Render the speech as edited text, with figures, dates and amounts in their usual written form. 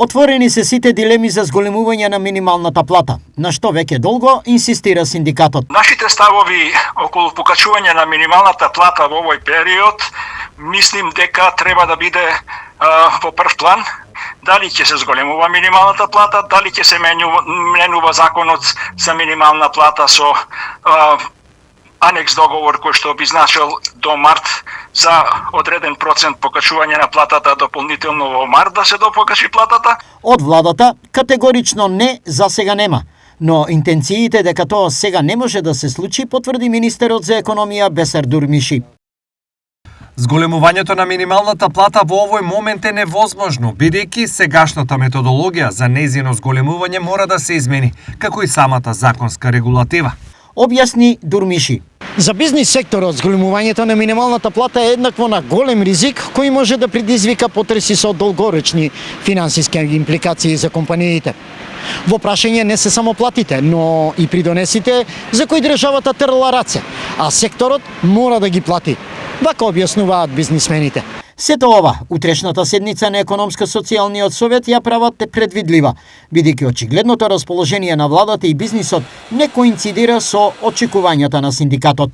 Отворени се сите дилеми за зголемување на минималната плата, на што веќе долго инсистира синдикатот. Нашите ставови околу покачување на минималната плата во овој период, мислим дека треба да биде во прв план. Дали ќе се зголемува минималната плата, дали ќе се менува законот за минимална плата со анекс договор кој што би значил до март за одреден процент покачување на платата дополнително во март да се допокачи платата. Од владата категорично не за сега нема, но интенциите дека тоа сега не може да се случи потврди министерот за економија Бесар Дурмиши. Зголемувањето на минималната плата во овој момент е невозможно, бидејќи сегашната методологија за нејзино зголемување мора да се измени, како и самата законска регулатива. Објасни Дурмиши. За бизнис секторот, зголемувањето на минималната плата е еднакво на голем ризик кој може да предизвика потреси со долгорочни финансиски импликации за компаниите. Во прашање не се само платите, но и придонесите за кои државата трла раце, а секторот мора да ги плати. Вака објаснуваат бизнисмените. Сето ова, утрешната седница на Економско-социјалниот совет ја прават предвидлива, бидејќи очигледното расположение на владата и бизнисот не коинцидира со очекувањата на синдикатот.